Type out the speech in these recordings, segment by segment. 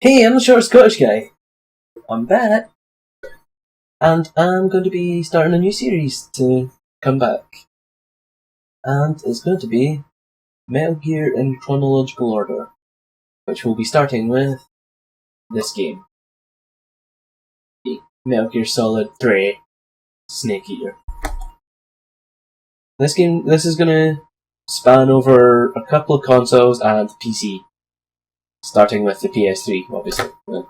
Hey, I'm the short Scottish guy. I'm back. And I'm going to be starting a new series to come back. And it's going to be Metal Gear in chronological order, which we'll be starting with this game. Metal Gear Solid 3 Snake Eater. This is going to span over a couple of consoles and PC. Starting with the PS3, obviously. Yeah.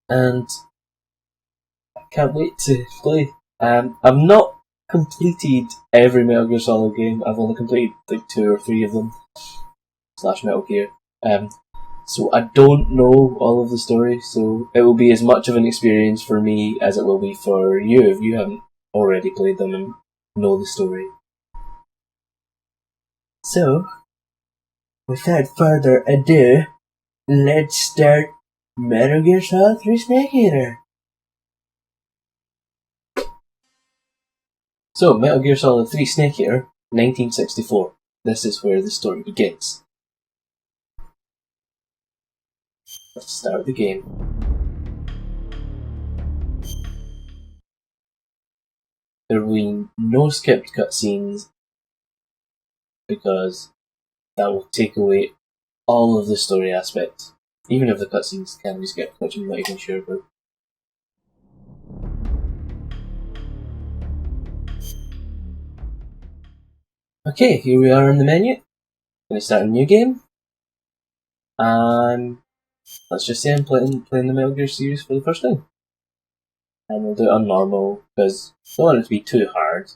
And I can't wait to play. I've not completed every Metal Gear Solid game. I've only completed like 2 or 3 of them. / Metal Gear. So I don't know all of the story, so it will be as much of an experience for me as it will be for you if you haven't already played them and know the story. So, without further ado, let's start Metal Gear Solid 3 Snake Eater. So, Metal Gear Solid 3 Snake Eater, 1964. This is where the story begins. Let's start the game. There will be no skipped cutscenes because that will take away all of the story aspects. Even if the cutscenes can be skipped, which I'm not even sure about. Okay, here we are in the menu. Gonna start a new game. And let's just say I'm playing the Metal Gear series for the first time. And we'll do it on normal, because I don't want it to be too hard.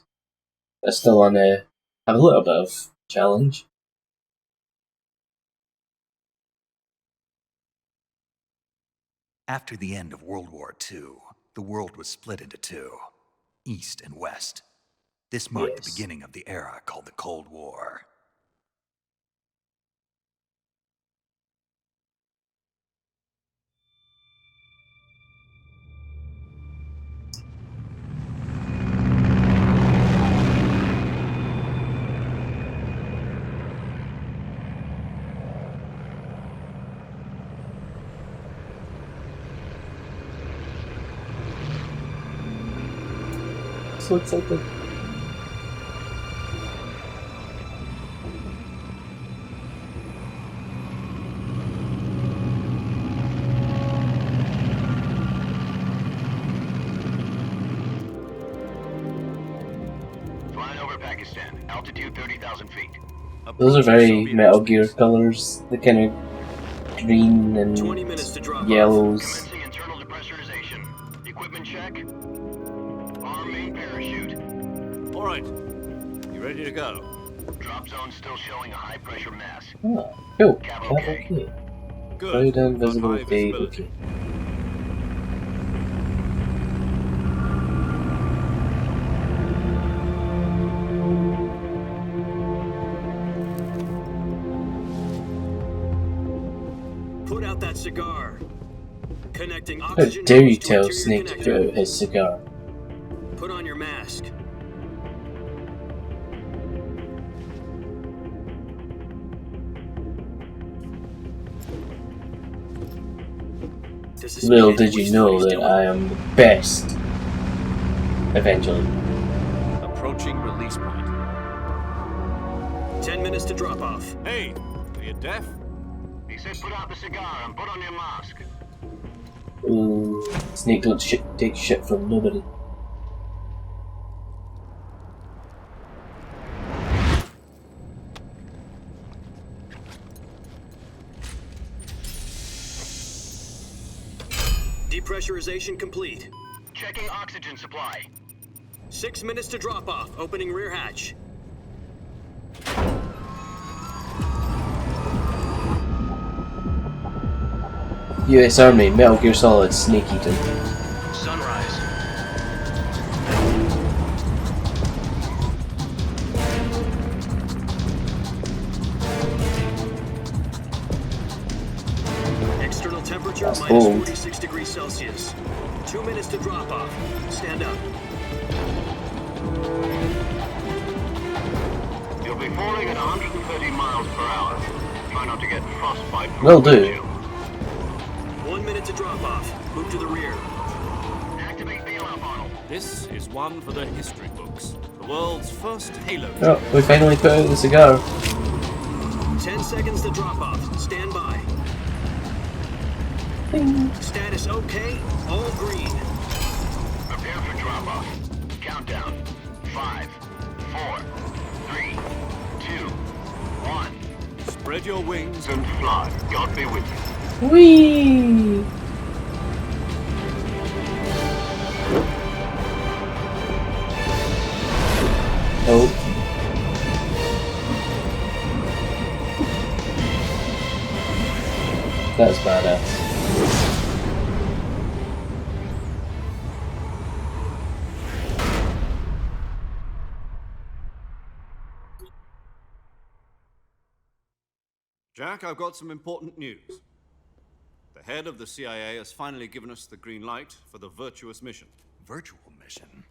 I still want to have a little bit of challenge. After the end of World War II, the world was split into two, East and West. This marked the beginning of the era called the Cold War. So excited. Flying over Pakistan, altitude 30,000 feet. Those are very Metal Gear colors. The kind of green and 20 minutes to drop yellows. Commencing internal depressurization. Equipment check. Arm main parachute. All right. You ready to go? Drop zone still showing a high pressure mass. Oh, cool. Cab Cab okay. okay. Good. Very down Got visible high fade. visibility. Okay. Put out that cigar. Connecting How oxygen dare you hose to tell interior Snake to connector. put out his cigar? Put on your mask. Does this Little mean did you he know knows what that he's I am the best. Eventually. Approaching release point. doing? 10 minutes to drop off. Hey, are you deaf? He said put out the cigar and put on your mask. Ooh, Snake don't take shit from nobody. Depressurization complete. Checking oxygen supply. 6 minutes to drop off. Opening rear hatch. US Army, Metal Gear Solid, Snake Eater. Sunrise. External temperature That's minus cold. 46 degrees Celsius. 2 minutes to drop off. Stand up. You'll be falling at 130 miles per hour. Try not to get frostbite. Will do. 1 minute to drop off. Move to the rear. Activate bailout model. This is one for the history books. The world's first Halo. Oh, we finally put out the cigar. 10 seconds to drop off. Stand by. Ding. Status okay. All green. Prepare for drop-off. Countdown. 5, 4, 3, 2, 1. Spread your wings. And fly. God be with you. Whee! Oh. That's badass. Jack, I've got some important news. The head of the CIA has finally given us the green light for the virtuous mission. Virtual mission?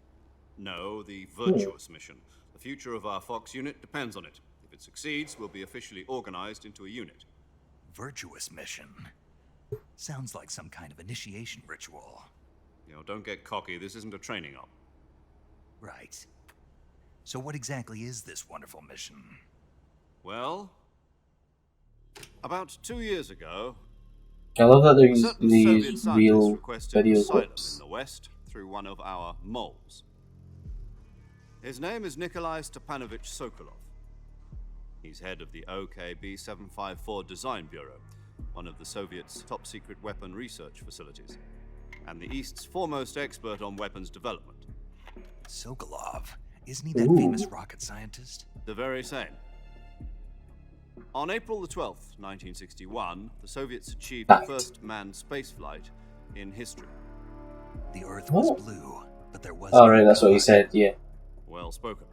No, the virtuous mission. The future of our Fox unit depends on it. If it succeeds, we'll be officially organized into a unit. Virtuous mission? Sounds like some kind of initiation ritual. You know, don't get cocky. This isn't a training op. Right. So what exactly is this wonderful mission? Well, about 2 years ago, I love that a there's certain these Soviet scientist real requested video asylum clips. in the West through one of our moles. His name is Nikolai Stepanovich Sokolov. He's head of the OKB 754 Design Bureau, one of the Soviets' top-secret weapon research facilities, and the East's foremost expert on weapons development. Sokolov? Isn't he that Ooh. famous rocket scientist? The very same. On April the 12th, 1961, the Soviets achieved the Fact. first manned spaceflight in history. The Earth was What? blue, but there was Oh, right, that's what he said, yeah. Well spoken.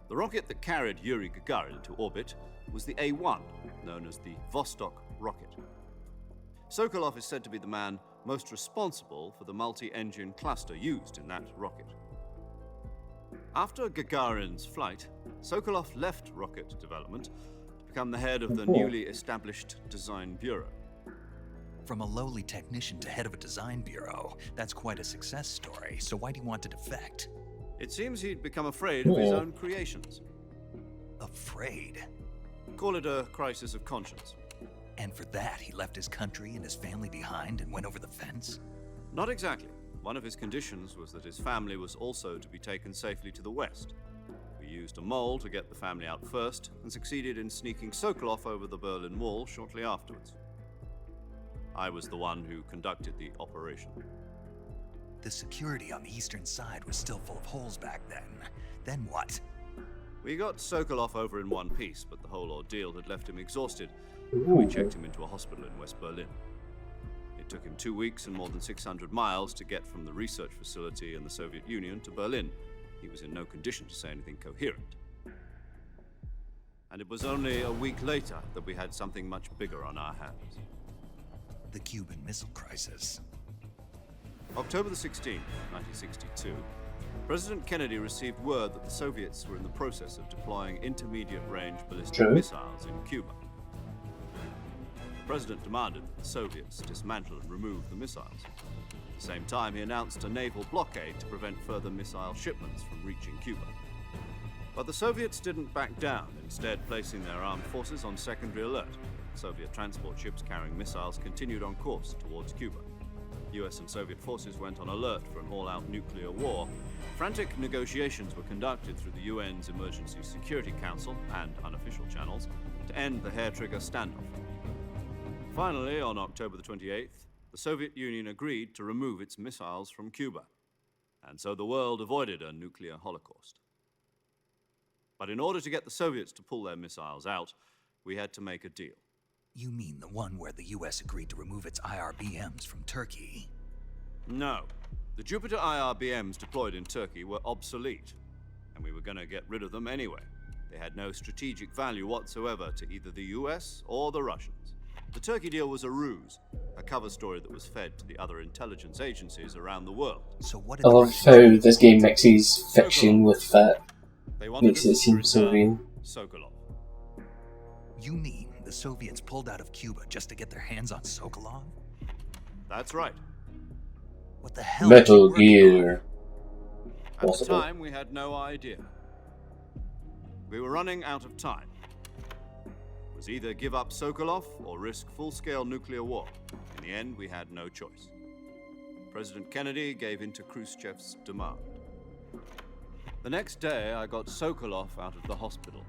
The rocket that carried Yuri Gagarin to orbit was the A-1, known as the Vostok rocket. Sokolov is said to be the man most responsible for the multi-engine cluster used in that rocket. After Gagarin's flight, Sokolov left rocket development to become the head of the newly established Design Bureau. From a lowly technician to head of a design bureau. That's quite a success story, so why'd he want to defect? It seems he'd become afraid of his Yeah. own creations. Afraid. Call it a crisis of conscience. And for that, he left his country and his family behind and went over the fence? Not exactly. One of his conditions was that his family was also to be taken safely to the West. We used a mole to get the family out first and succeeded in sneaking Sokolov over the Berlin Wall shortly afterwards. I was the one who conducted the operation. The security on the eastern side was still full of holes back then. Then what? We got Sokolov over in one piece, but the whole ordeal had left him exhausted, and we checked him into a hospital in West Berlin. It took him 2 weeks and more than 600 miles to get from the research facility in the Soviet Union to Berlin. He was in no condition to say anything coherent. And it was only a week later that we had something much bigger on our hands. The Cuban Missile Crisis. October the 16th, 1962, President Kennedy received word that the Soviets were in the process of deploying intermediate-range ballistic True. missiles in Cuba. The President demanded that the Soviets dismantle and remove the missiles. At the same time, he announced a naval blockade to prevent further missile shipments from reaching Cuba. But the Soviets didn't back down, instead placing their armed forces on secondary alert. Soviet transport ships carrying missiles continued on course towards Cuba. US and Soviet forces went on alert for an all-out nuclear war. Frantic negotiations were conducted through the UN's Emergency Security Council and unofficial channels to end the hair-trigger standoff. Finally, on October the 28th, the Soviet Union agreed to remove its missiles from Cuba, and so the world avoided a nuclear holocaust. But in order to get the Soviets to pull their missiles out, we had to make a deal. You mean the one where the US agreed to remove its IRBMs from Turkey? No. The Jupiter IRBMs deployed in Turkey were obsolete, and we were going to get rid of them anyway. They had no strategic value whatsoever to either the US or the Russians. The Turkey deal was a ruse, a cover story that was fed to the other intelligence agencies around the world. So what did I the love how this game mixes fiction with They wanted makes it us to seem so return real. Sokolov. You mean the Soviets pulled out of Cuba just to get their hands on Sokolov? That's right. What the hell Metal was he working on? Gear. At the Possible. time, we had no idea. We were running out of time. It was either give up Sokolov or risk full-scale nuclear war. In the end, we had no choice. President Kennedy gave in to Khrushchev's demand. The next day, I got Sokolov out of the hospital,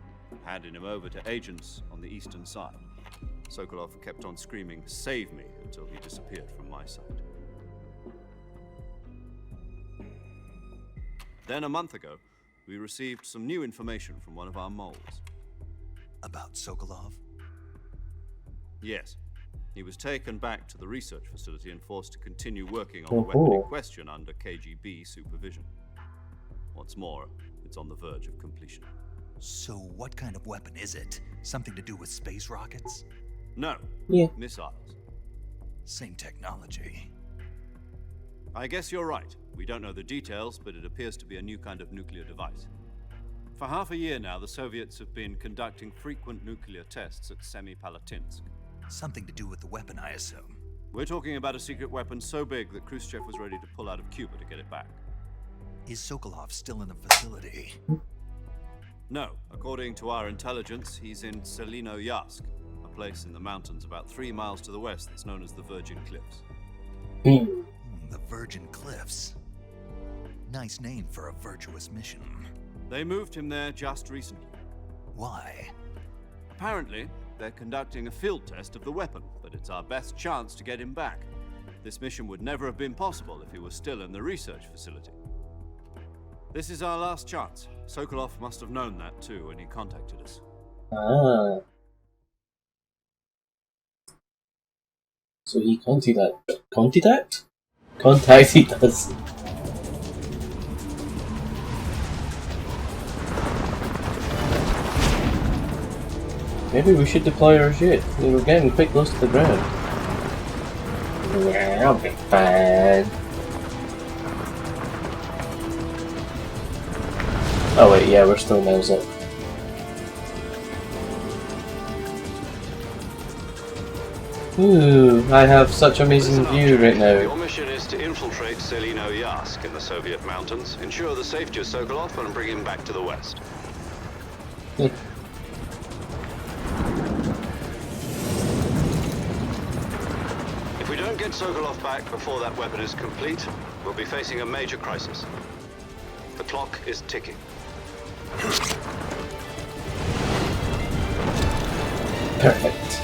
handing him over to agents on the eastern side. Sokolov kept on screaming, "Save me," until he disappeared from my sight. Then a month ago, we received some new information from one of our moles. About Sokolov? Yes. He was taken back to the research facility and forced to continue working on the weapon in question under KGB supervision. What's more, it's on the verge of completion. So what kind of weapon is it? Something to do with space rockets? No. Yeah. Missiles. Same technology. I guess you're right. We don't know the details, but it appears to be a new kind of nuclear device. For half a year now, the Soviets have been conducting frequent nuclear tests at Semipalatinsk. Something to do with the weapon, I assume. We're talking about a secret weapon so big that Khrushchev was ready to pull out of Cuba to get it back. Is Sokolov still in the facility? No. According to our intelligence, he's in Selinoyarsk, a place in the mountains about 3 miles to the west that's known as the Virgin Cliffs. The Virgin Cliffs. Nice name for a virtuous mission. They moved him there just recently. Why? Apparently, they're conducting a field test of the weapon, but it's our best chance to get him back. This mission would never have been possible if he was still in the research facility. This is our last chance. Sokolov must have known that too when he contacted us. Ah. So he contacted us. Maybe we should deploy our ship. We were getting quite close to the ground. Yeah, I'll be fine. Oh wait, yeah, we're still miles up. Ooh, I have such amazing view right now. Your mission is to infiltrate Selinoyarsk in the Soviet mountains, ensure the safety of Sokolov, and bring him back to the west. If we don't get Sokolov back before that weapon is complete, we'll be facing a major crisis. The clock is ticking. Perfect.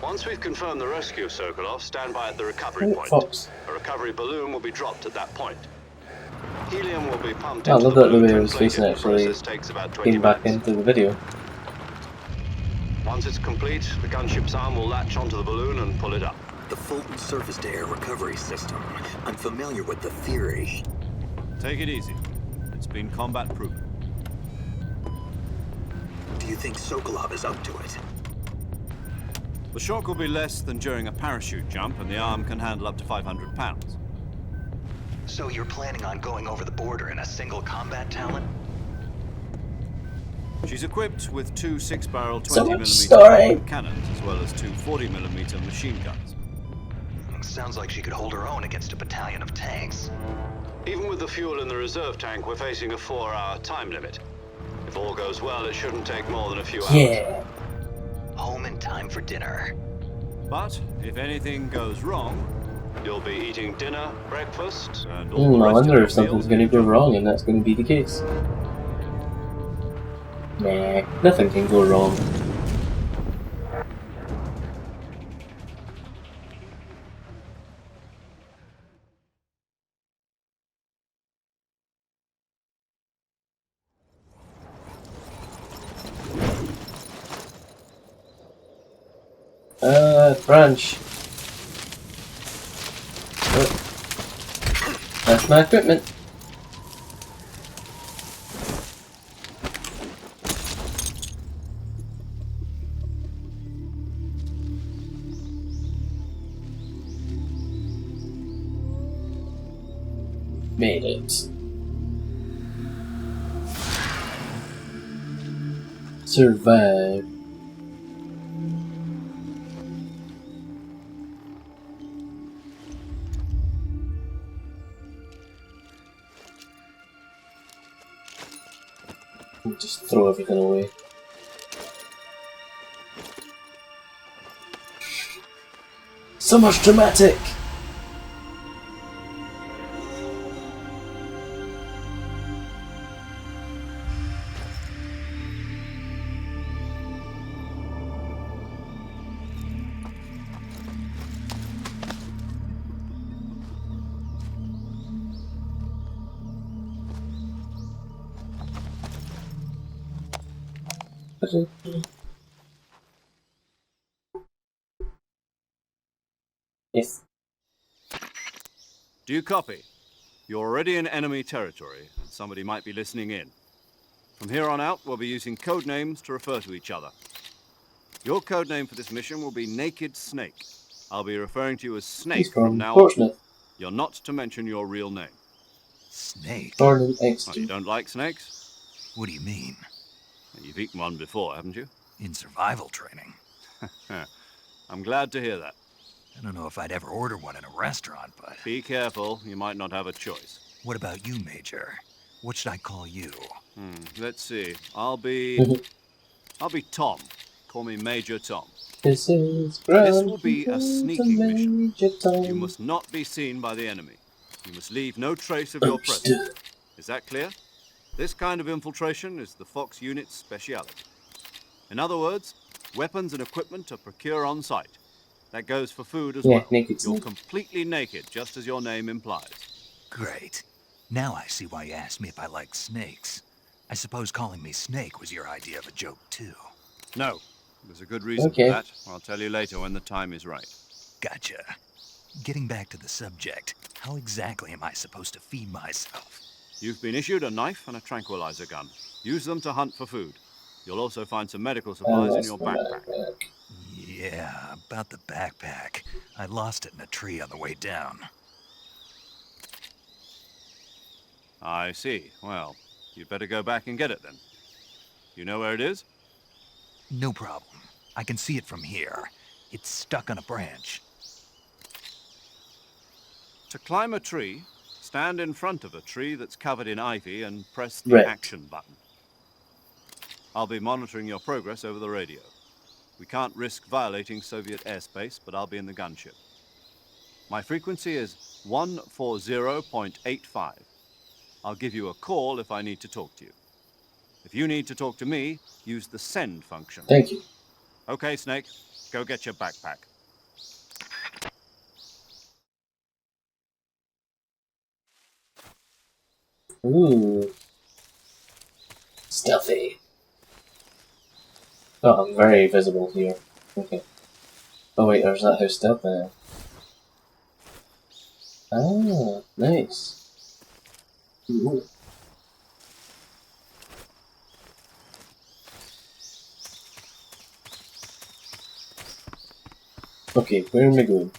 Once we've confirmed the rescue of Sokolov, stand by at the recovery point. Fox. A recovery balloon will be dropped at that point. Helium will be pumped I into love the that the balloon. way I was facing Translating actually process takes about 20 came back minutes. into the video. Once it's complete, the gunship's arm will latch onto the balloon and pull it up. The Fulton surface-to-air recovery system. I'm familiar with the theory. Take it easy. It's been combat-proven. Do you think Sokolov is up to it? The shock will be less than during a parachute jump, and the arm can handle up to 500 pounds. So you're planning on going over the border in a single combat talon? She's equipped with 2 6-barrel So much 20mm story. cannons, as well as 2 40mm machine guns. Sounds like she could hold her own against a battalion of tanks. Even with the fuel in the reserve tank, we're facing a 4-hour time limit. If all goes well, it shouldn't take more than a few hours. Yeah. Home in time for dinner. But if anything goes wrong, you'll be eating dinner, breakfast, and all the I rest wonder of if the something's meals going to go enjoy. wrong and that's going to be the case. Nah, nothing can go wrong. Branch. Oh. That's my equipment. Made it. survive. Just throw everything away. So much dramatic! Yes. Do you copy? You're already in enemy territory, and somebody might be listening in. From here on out, we'll be using code names to refer to each other. Your code name for this mission will be Naked Snake. I'll be referring to you as Snake He's from from now on. Portsmouth. You're not to mention your real name. Snake? Born in Oh, you Exeter. don't like snakes? What do you mean? You've eaten one before, haven't you? In survival training? I'm glad to hear that. I don't know if I'd ever order one in a restaurant, but... Be careful, you might not have a choice. What about you, Major? What should I call you? Let's see. I'll be Tom. Call me Major Tom. This is This will be a sneaking mission. Tom. You must not be seen by the enemy. You must leave no trace of your presence. Is that clear? This kind of infiltration is the Fox unit's speciality. In other words, weapons and equipment are procured on site. That goes for food as well. Naked You're Snake. completely naked, just as your name implies. Great. Now I see why you asked me if I like snakes. I suppose calling me Snake was your idea of a joke, too. No, there's a good reason Okay. for that. I'll tell you later when the time is right. Gotcha. Getting back to the subject, how exactly am I supposed to feed myself? You've been issued a knife and a tranquilizer gun. Use them to hunt for food. You'll also find some medical supplies in your backpack. Yeah, about the backpack. I lost it in a tree on the way down. I see. Well, you'd better go back and get it then. You know where it is? No problem. I can see it from here. It's stuck on a branch. To climb a tree, stand in front of a tree that's covered in ivy and press the Right. action button. I'll be monitoring your progress over the radio. We can't risk violating Soviet airspace, but I'll be in the gunship. My frequency is 140.85. I'll give you a call if I need to talk to you. If you need to talk to me, use the send function. Thank you. Okay, Snake, go get your backpack. Ooh. Stealthy. Oh, I'm very visible here. Okay. Oh wait, there's that house stealth there. Ah, nice. Ooh. Okay, where am I going?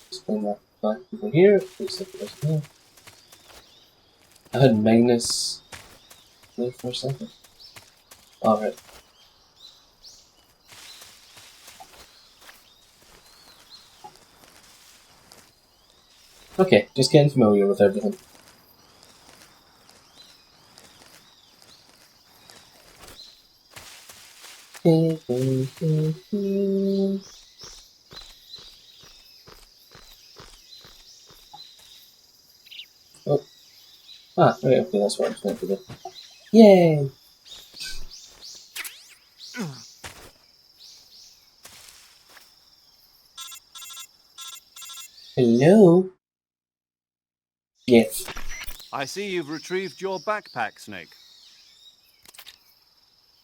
Just bring that back over here. Looks like it was there. I had Magnus there for a second. Alright. Okay, just getting familiar with everything. Oh. Ah, right, okay, that's what I'm supposed to do. Yay! Hello? Yes. I see you've retrieved your backpack, Snake.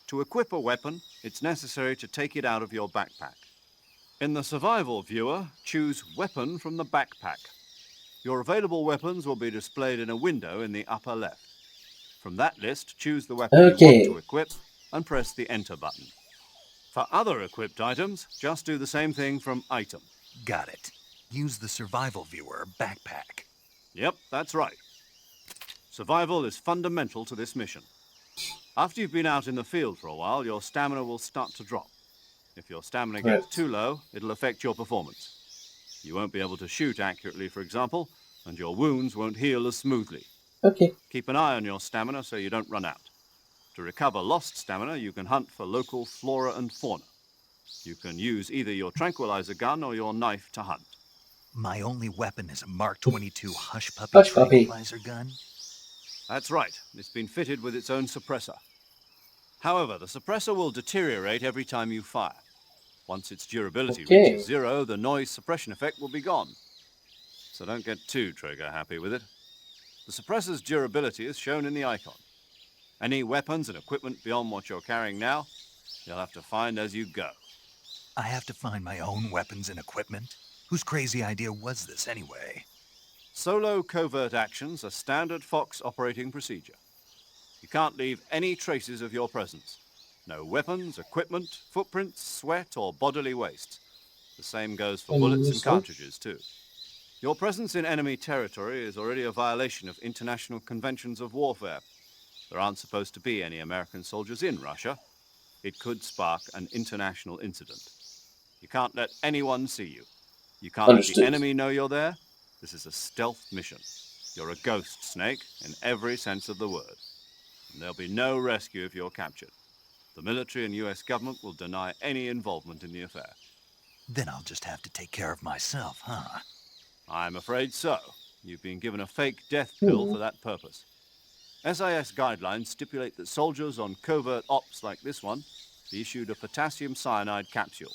To equip a weapon, it's necessary to take it out of your backpack. In the survival viewer, choose Weapon from the backpack. Your available weapons will be displayed in a window in the upper left. From that list, choose the weapon you want to equip and press the Enter button. For other equipped items, just do the same thing from Item. Got it. Use the survival viewer backpack. Yep, that's right. Survival is fundamental to this mission. After you've been out in the field for a while, your stamina will start to drop. If your stamina gets Right. too low, it'll affect your performance. You won't be able to shoot accurately, for example, and your wounds won't heal as smoothly. Okay. Keep an eye on your stamina so you don't run out. To recover lost stamina, you can hunt for local flora and fauna. You can use either your tranquilizer gun or your knife to hunt. My only weapon is a Mark 22 Hush Puppy Hush Puppy. tranquilizer gun. That's right. It's been fitted with its own suppressor. However, the suppressor will deteriorate every time you fire. Once its durability Okay. reaches 0, the noise suppression effect will be gone. So don't get too trigger happy with it. The suppressor's durability is shown in the icon. Any weapons and equipment beyond what you're carrying now, you'll have to find as you go. I have to find my own weapons and equipment? Whose crazy idea was this anyway? Solo covert actions are standard Fox operating procedure. You can't leave any traces of your presence. No weapons, equipment, footprints, sweat, or bodily waste. The same goes for bullets and cartridges, too. Your presence in enemy territory is already a violation of international conventions of warfare. There aren't supposed to be any American soldiers in Russia. It could spark an international incident. You can't let anyone see you. You can't let Understood. the enemy know you're there. This is a stealth mission. You're a ghost, Snake, in every sense of the word. And there'll be no rescue if you're captured. The military and US government will deny any involvement in the affair. Then I'll just have to take care of myself, huh? I'm afraid so. You've been given a fake death pill for that purpose. SIS guidelines stipulate that soldiers on covert ops like this one be issued a potassium cyanide capsule.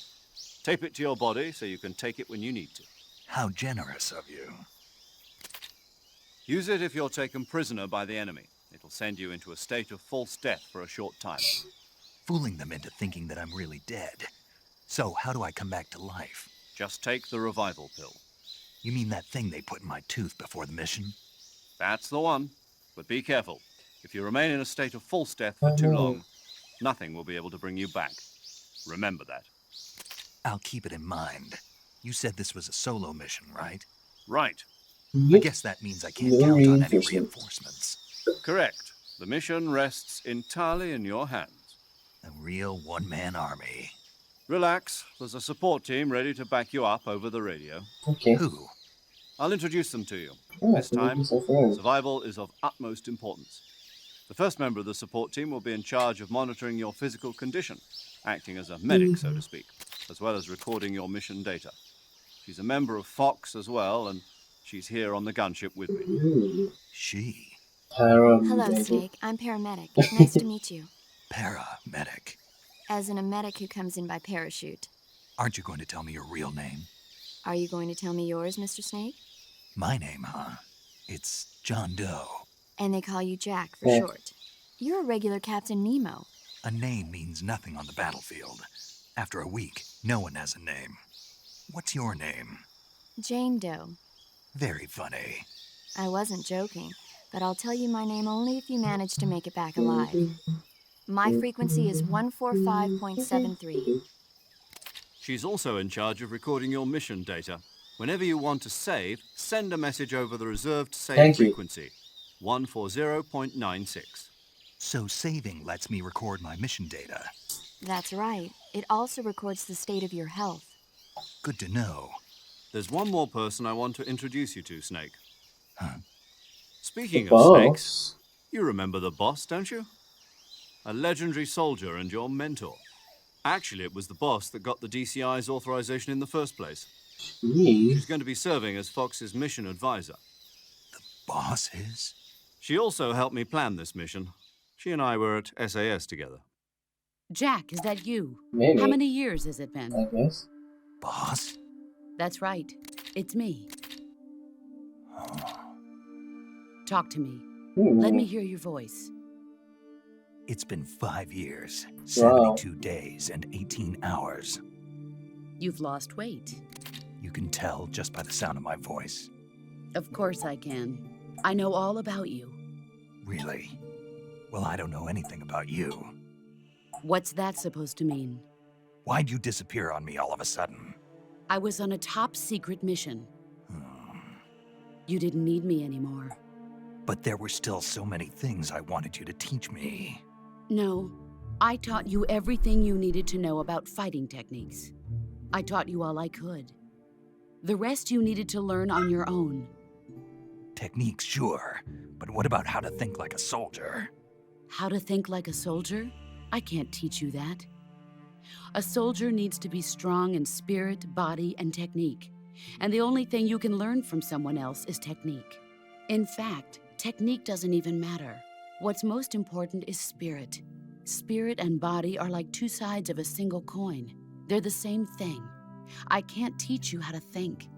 Tape it to your body so you can take it when you need to. How generous of you. Use it if you're taken prisoner by the enemy. It'll send you into a state of false death for a short time. Fooling them into thinking that I'm really dead. So, how do I come back to life? Just take the revival pill. You mean that thing they put in my tooth before the mission? That's the one. But be careful. If you remain in a state of false death for too long, nothing will be able to bring you back. Remember that. I'll keep it in mind. You said this was a solo mission, right? Right. I guess that means I can't count on any reinforcements. Correct. The mission rests entirely in your hands. A real one-man army. Relax. There's a support team ready to back you up over the radio. Okay. Who? I'll introduce them to you. Oh, This time, so far. survival is of utmost importance. The first member of the support team will be in charge of monitoring your physical condition, acting as a medic, so to speak, as well as recording your mission data. She's a member of Fox as well, and she's here on the gunship with me. She. Hello, Snake. I'm paramedic. Nice to meet you. Paramedic. As in a medic who comes in by parachute. Aren't you going to tell me your real name? Are you going to tell me yours, Mr. Snake? My name, huh? It's John Doe. And they call you Jack for short. You're a regular Captain Nemo. A name means nothing on the battlefield. After a week, no one has a name. What's your name? Jane Doe. Very funny. I wasn't joking, but I'll tell you my name only if you manage to make it back alive. My frequency is 145.73. She's also in charge of recording your mission data. Whenever you want to save, send a message over the reserved save frequency, 140.96. So saving lets me record my mission data. That's right. It also records the state of your health. Good to know. There's one more person I want to introduce you to, Snake. Huh? Speaking The of boss. snakes, you remember the boss, don't you? A legendary soldier and your mentor. Actually, it was the boss that got the DCI's authorization in the first place. She's going to be serving as Fox's mission advisor. The boss is? She also helped me plan this mission. She and I were at SAS together. Jack, is that you? Maybe. How many years has it I been? guess. Boss? That's right. It's me. Talk to me. Let me hear your voice. It's been 5 years, Wow. 72 days, and 18 hours. You've lost weight. You can tell just by the sound of my voice. Of course I can. I know all about you. Really? Well, I don't know anything about you. What's that supposed to mean? Why'd you disappear on me all of a sudden? I was on a top secret mission. You didn't need me anymore. But there were still so many things I wanted you to teach me. No, I taught you everything you needed to know about fighting techniques. I taught you all I could. The rest you needed to learn on your own. Techniques, sure. But what about how to think like a soldier? How to think like a soldier? I can't teach you that. A soldier needs to be strong in spirit, body, and technique. And the only thing you can learn from someone else is technique. In fact, technique doesn't even matter. What's most important is spirit. Spirit and body are like two sides of a single coin. They're the same thing. I can't teach you how to think.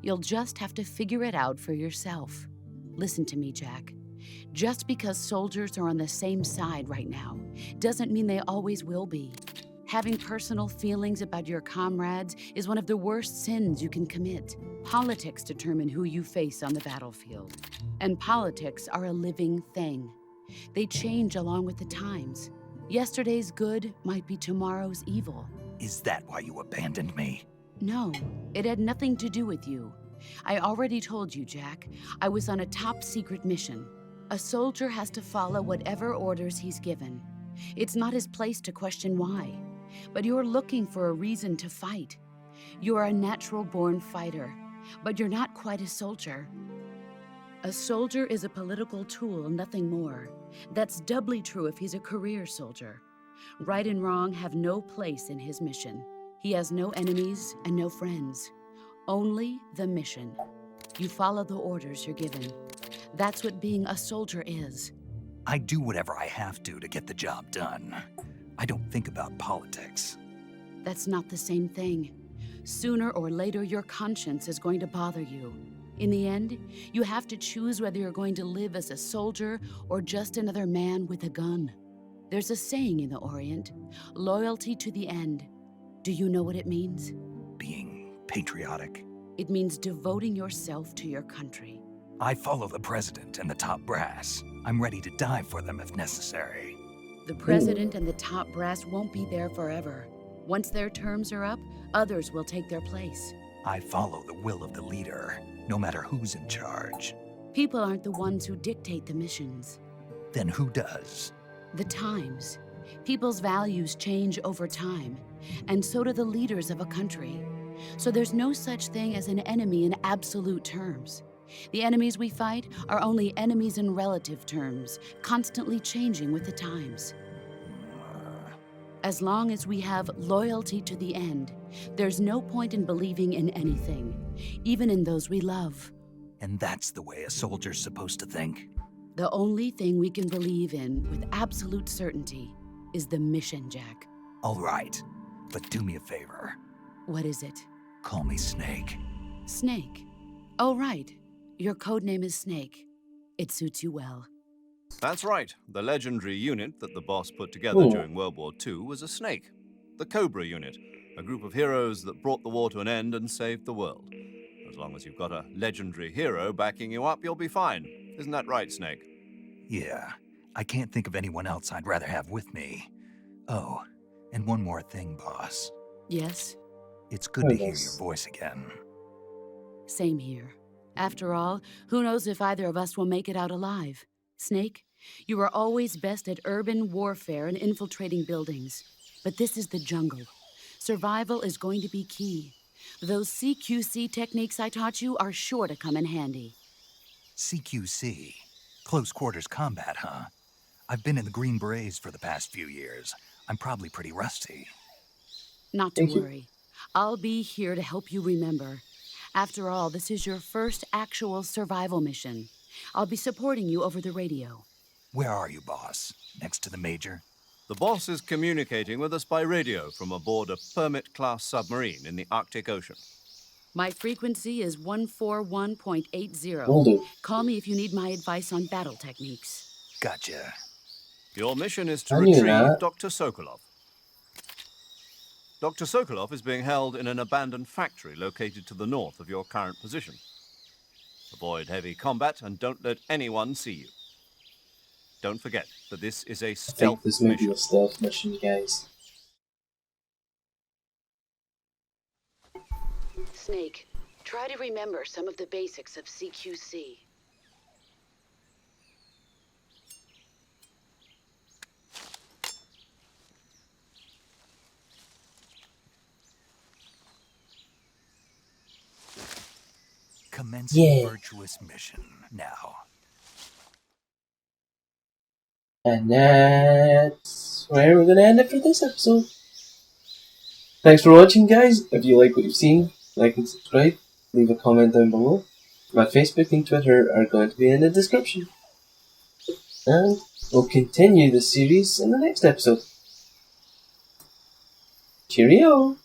You'll just have to figure it out for yourself. Listen to me, Jack. Just because soldiers are on the same side right now doesn't mean they always will be. Having personal feelings about your comrades is one of the worst sins you can commit. Politics determine who you face on the battlefield. And politics are a living thing. They change along with the times. Yesterday's good might be tomorrow's evil. Is that why you abandoned me? No, it had nothing to do with you. I already told you, Jack. I was on a top secret mission. A soldier has to follow whatever orders he's given. It's not his place to question why. But you're looking for a reason to fight. You're a natural-born fighter, but you're not quite a soldier. A soldier is a political tool, nothing more. That's doubly true if he's a career soldier. Right and wrong have no place in his mission. He has no enemies and no friends. Only the mission. You follow the orders you're given. That's what being a soldier is. I do whatever I have to get the job done. I don't think about politics. That's not the same thing. Sooner or later, your conscience is going to bother you. In the end, you have to choose whether you're going to live as a soldier or just another man with a gun. There's a saying in the Orient, loyalty to the end. Do you know what it means? Being patriotic. It means devoting yourself to your country. I follow the president and the top brass. I'm ready to die for them if necessary. The president and the top brass won't be there forever. Once their terms are up, others will take their place. I follow the will of the leader, no matter who's in charge. People aren't the ones who dictate the missions. Then who does? The times. People's values change over time, and so do the leaders of a country. So there's no such thing as an enemy in absolute terms. The enemies we fight are only enemies in relative terms, constantly changing with the times. As long as we have loyalty to the end, there's no point in believing in anything, even in those we love. And that's the way a soldier's supposed to think? The only thing we can believe in with absolute certainty is the mission, Jack. All right, but do me a favor. What is it? Call me Snake. Snake? Oh, right. Your codename is Snake. It suits you well. That's right. The legendary unit that the boss put together during World War II was a snake. The Cobra unit, a group of heroes that brought the war to an end and saved the world. As long as you've got a legendary hero backing you up, you'll be fine. Isn't that right, Snake? Yeah, I can't think of anyone else I'd rather have with me. Oh, and one more thing, boss. Yes? It's good to hear your voice again. Same here. After all, who knows if either of us will make it out alive? Snake, you are always best at urban warfare and infiltrating buildings. But this is the jungle. Survival is going to be key. Those CQC techniques I taught you are sure to come in handy. CQC? Close quarters combat, huh? I've been in the Green Berets for the past few years. I'm probably pretty rusty. Not to worry. I'll be here to help you remember. After all, this is your first actual survival mission. I'll be supporting you over the radio. Where are you, boss? Next to the Major? The boss is communicating with us by radio from aboard a Permit-class submarine in the Arctic Ocean. My frequency is 141.80. Call me if you need my advice on battle techniques. Gotcha. Your mission is to retrieve Dr. Sokolov. Dr. Sokolov is being held in an abandoned factory located to the north of your current position. Avoid heavy combat and don't let anyone see you. Don't forget that this is a stealth mission. This may be a stealth mission, guys. Snake, try to remember some of the basics of CQC. Commencing virtuous mission now. And that's where we're going to end it for this episode. Thanks for watching, guys. If you like what you've seen, like and subscribe. Leave a comment down below. My Facebook and Twitter are going to be in the description. And we'll continue the series in the next episode. Cheerio!